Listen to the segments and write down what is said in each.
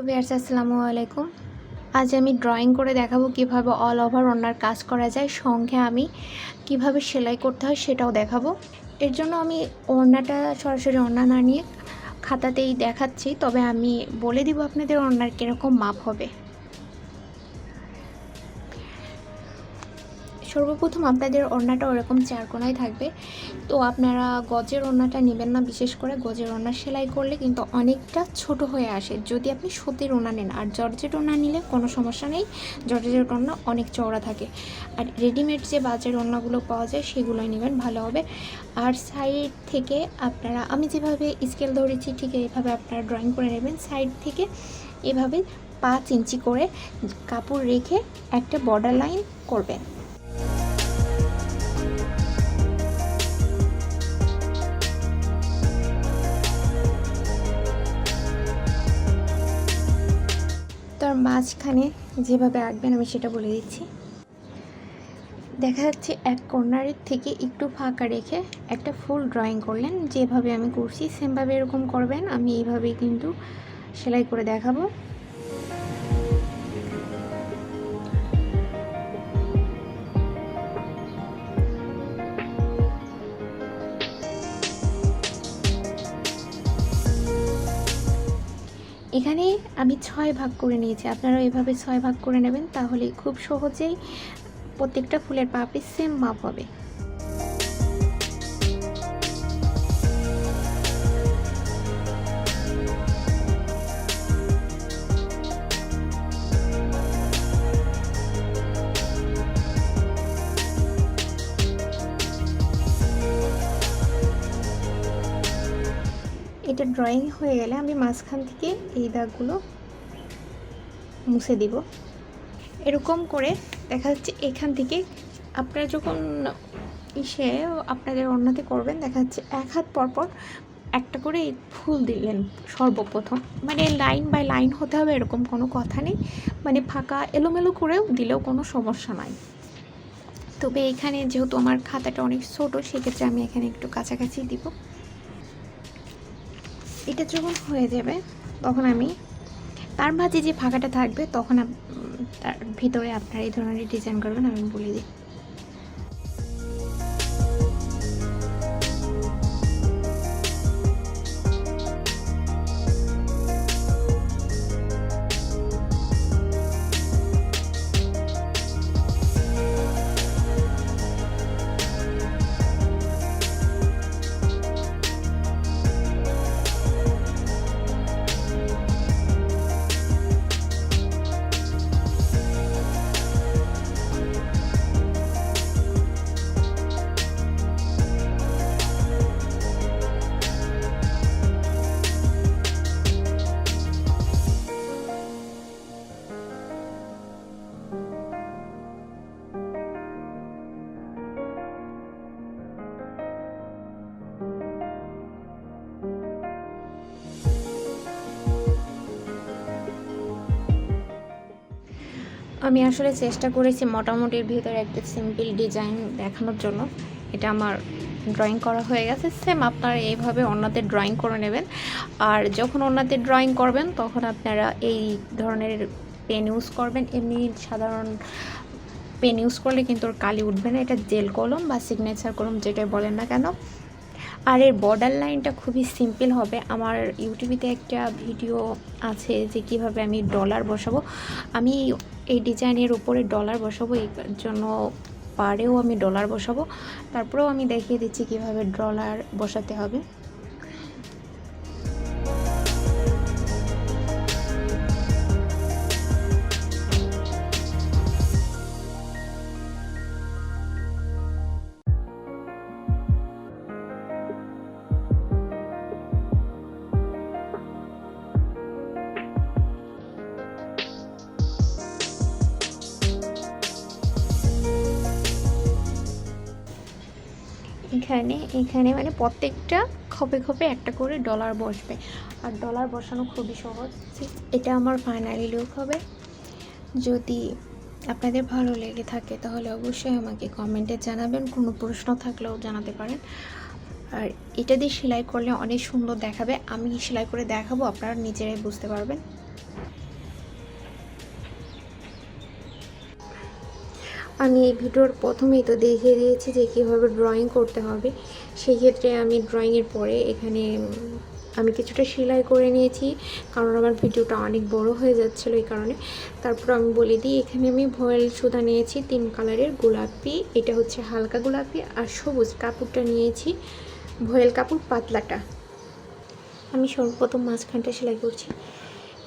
Viewers আসসালামু আলাইকুম। আজ আমি ড্রয়িং করে দেখাবো কিভাবে অল ওভার ওড়নার কাজ করা যায়, সঙ্গে আমি কিভাবে সেলাই করতে হয় সেটাও দেখাবো। এর জন্য আমি ওড়নাটা সরাসরি ওড়না না নিয়ে খাতাতেই দেখাচ্ছি, তবে আমি বলে দিব আপনাদের ওড়নার কীরকম মাপ হবে। সর্বপ্রথম আপনাদের ওড়নাটা ওরকম চারকোনায় থাকবে, তো আপনারা গজের ওড়নাটা নেবেন না। বিশেষ করে গজের ওড়না সেলাই করলে কিন্তু অনেকটা ছোট হয়ে আসে যদি আপনি সুতির ওড়না নেন। আর জর্জেট ওড়না নিলে কোনো সমস্যা নেই, জর্জেট ওড়না অনেক চওড়া থাকে। আর রেডিমেড যে বাজার ওড়নাগুলো পাওয়া যায় সেগুলোই নেবেন, ভালো হবে। আর সাইড থেকে আপনারা, আমি যেভাবে স্কেল ধরেছি ঠিক এইভাবে আপনারা ড্রয়িং করে নেবেন। সাইড থেকে এভাবে 5 ইঞ্চি করে কাপড় রেখে একটা বর্ডার লাইন করবেন। তার মাঝখানে যেভাবে আঁকবেন আমি সেটা বলে দিচ্ছি। দেখা যাচ্ছে এক কর্নারের থেকে একটু ফাঁকা রেখে একটা ফুল ড্রয়িং করলেন, যেভাবে আমি করছি সেমভাবে এরকম করবেন। আমি এইভাবেই কিন্তু সেলাই করে দেখাবো। এখানে আমি 6 ভাগ করে নিয়েছি, আপনারা এভাবে 6 ভাগ করে নেবেন, তাহলে খুব সহজেই প্রত্যেকটা ফুলের পাপড়ি সেম মাপ হবে। এটা ড্রয়িং হয়ে গেলে আমি মাঝখান থেকে এই দাগগুলো মুছে দিব। এরকম করে দেখা যাচ্ছে এখান থেকে আপনারা যখন আপনাদের ওড়নাতে করবেন, দেখা যাচ্ছে 1 হাত পরপর একটা করে ফুল দিলেন সর্বপ্রথম। মানে লাইন বাই লাইন হতে হবে এরকম কোনো কথা নেই, মানে ফাঁকা এলোমেলো করেও দিলেও কোনো সমস্যা নাই। তবে এখানে যেহেতু আমার খাতাটা অনেক ছোটো, সেক্ষেত্রে আমি এখানে একটু কাছাকাছি দিব। এটা যখন হয়ে যাবে তখন আমি তার মাঝে যে ফাঁকাটা থাকবে তখন তার ভিতরে আপনারা এই ধরনের ডিজাইন করবেন, আমি বলে দিই। আমি আসলে চেষ্টা করেছি মোটামুটির ভিতরে একটা সিম্পল ডিজাইন দেখানোর জন্য। এটা আমার ড্রয়িং করা হয়ে গেছে। সেম আপনারা এইভাবে ওড়নাতে ড্রয়িং করে নেবেন। আর যখন ওড়নাতে ড্রয়িং করবেন তখন আপনারা এই ধরনের পেন ইউজ করবেন। এমনি সাধারণ পেন ইউজ করলে কিন্তু ওর কালি উঠবে না। এটা জেল কলম বা সিগনেচার কলম যেটাই বলেন না কেন। আর এর বর্ডার লাইনটা খুবই সিম্পল হবে। আমার ইউটিউবেতে একটা ভিডিও আছে যে কিভাবে আমি ডলার বসাবো। আমি এই ডিজাইনের উপরে ডলার বসাবো, এই জন্য পাড়েও আমি ডলার বসাবো। তারপরেও আমি দেখিয়ে দিচ্ছি কিভাবে ডলার বসাতে হবে। এখানে মানে প্রত্যেকটা খোপে খোপে একটা করে ডলার বসবে। আর ডলার বসানো খুবই সহজ। এটা আমার ফাইনালি লুক হবে। যদি আপনাদের ভালো লেগে থাকে তাহলে অবশ্যই আমাকে কমেন্টে জানাবেন, কোনো প্রশ্ন থাকলেও জানাতে পারেন। আর এটা দিয়ে সেলাই করলে অনেক সুন্দর দেখাবে। আমি সেলাই করে দেখাবো, আপনারা নিজেরাই বুঝতে পারবেন। আমি এই ভিডিওর প্রথমেই তো দেখিয়ে দিয়েছি যে কীভাবে ড্রয়িং করতে হবে। সেই ক্ষেত্রে আমি ড্রয়িংয়ের পরে এখানে আমি কিছুটা সেলাই করে নিয়েছি, কারণ আমার ভিডিওটা অনেক বড় হয়ে যাচ্ছিলো এই কারণে। তারপর আমি বলে দিই, এখানে আমি ভয়েল সুতা নিয়েছি 3 কালারের, গোলাপি, এটা হচ্ছে হালকা গোলাপি, আর সবুজ কাপড়টা নিয়েছি, ভয়েল কাপড় পাতলাটা। আমি সর্বপ্রথম মাঝখানটা সেলাই করছি।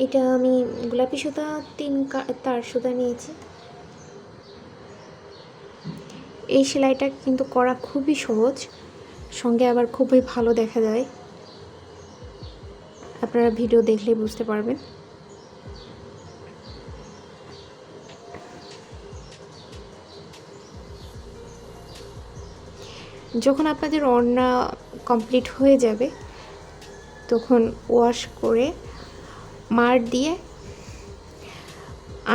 এটা আমি গোলাপি সুতা 3 তার সুতা নিয়েছি। এই সেলাইটা কিন্তু করা খুবই সহজ, সঙ্গে আবার খুবই ভালো দেখা যায়। আপনারা ভিডিও দেখলে বুঝতে পারবেন। যখন আপনাদের ওড়না কমপ্লিট হয়ে যাবে তখন ওয়াশ করে মার দিয়ে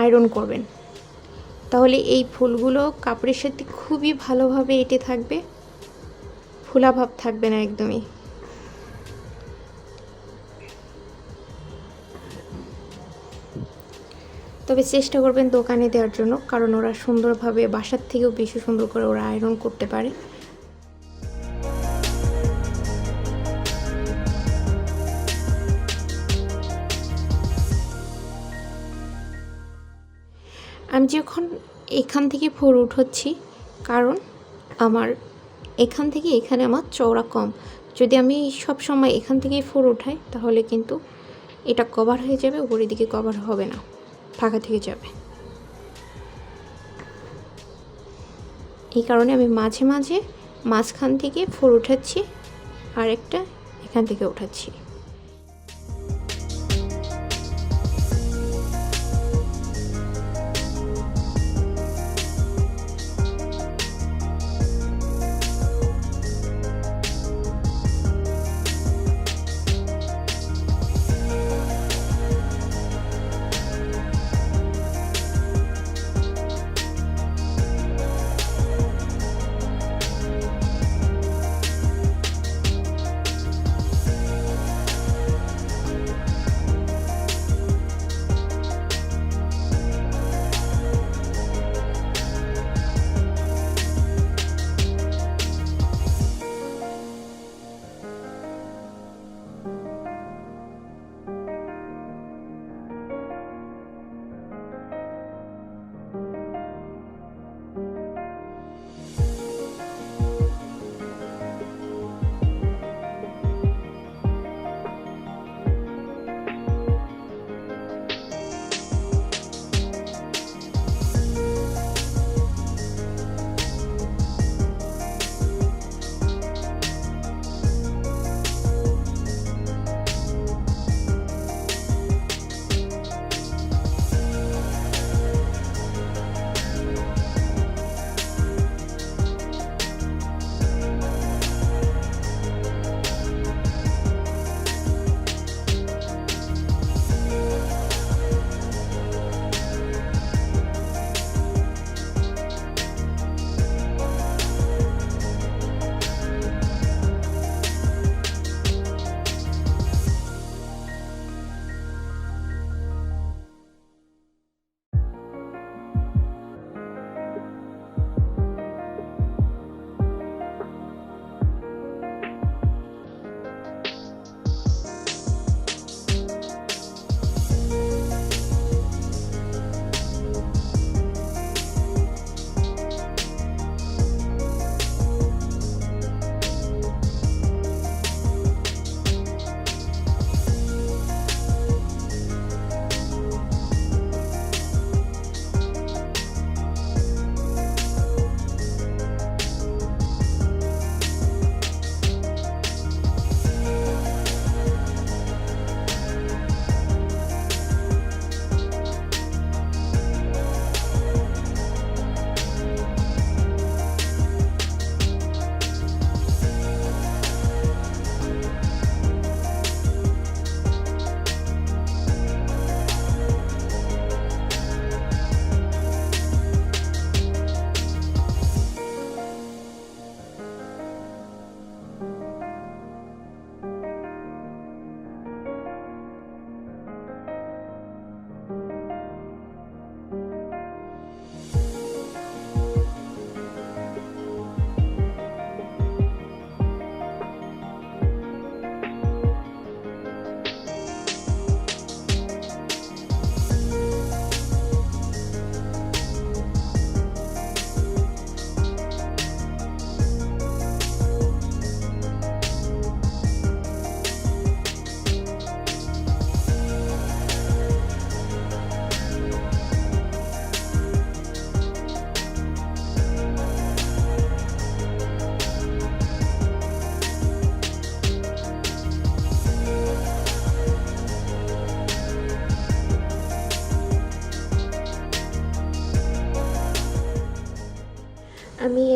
আয়রন করবেন, তাহলে এই ফুলগুলো কাপড়ের সাথে খুবই ভালোভাবে এঁটে থাকবে, ফোলা ভাব থাকবে না একদমই। তবে চেষ্টা করবেন দোকানে দেওয়ার জন্য, কারণ ওরা সুন্দরভাবে বাসার থেকেও বেশি সুন্দর করে ওরা আয়রন করতে পারে। আমি যখন এখান থেকে ফোর উঠাচ্ছি, কারণ আমার এখান থেকে এখানে আমার চওড়া কম। যদি আমি সব সময় এখান থেকেই ফোর উঠাই তাহলে কিন্তু এটা কভার হয়ে যাবে, উপরের দিকে কভার হবে না, ফাঁকা থেকে যাবে। এই কারণে আমি মাঝে মাঝে মাঝখান থেকে ফোর উঠাচ্ছি আর একটা এখান থেকে উঠাচ্ছি।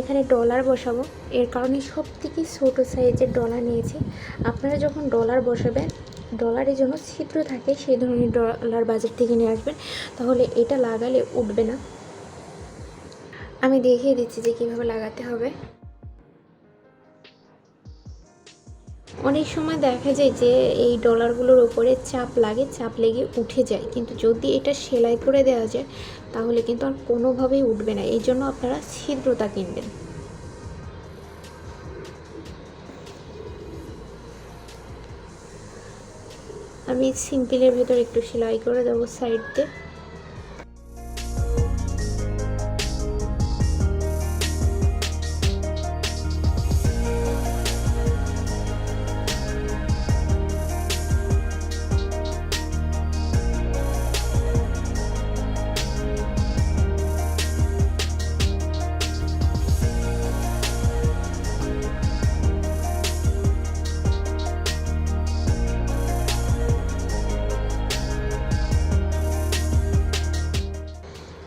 এখানে ডলার বসাবো, এর কারণে সব থেকে ছোটো সাইজের ডলার নিয়েছি। আপনারা যখন ডলার বসাবেন, ডলারের জন্য ছিদ্র থাকে, সেই ধরনের ডলার বাজার থেকে নিয়ে আসবেন, তাহলে এটা লাগালে উঠবে না। আমি দেখিয়ে দিচ্ছি যে কীভাবে লাগাতে হবে। অনেক সময় দেখা যায় যে এই ডলারগুলোর উপরে চাপ লাগে, চাপ লেগে উঠে যায়, কিন্তু যদি এটা সেলাই করে দেওয়া যায় তাহলে কিন্তু আর কোনোভাবেই উঠবে না। এই জন্য আপনারা ছিদ্রতা কিনবেন। আমি সিম্পলের ভেতর একটু সেলাই করে দেবো সাইড দিয়ে।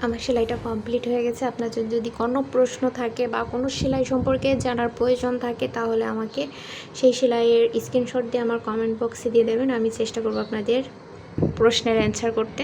আমার সেলাইটা কমপ্লিট হয়ে গেছে। আপনার যদি কোনো প্রশ্ন থাকে বা কোনো সেলাই সম্পর্কে জানার প্রয়োজন থাকে তাহলে আমাকে সেই সেলাইয়ের স্ক্রিনশট দিয়ে আমার কমেন্ট বক্সে দিয়ে দেবেন। আমি চেষ্টা করব আপনাদের প্রশ্নের অ্যান্সার করতে।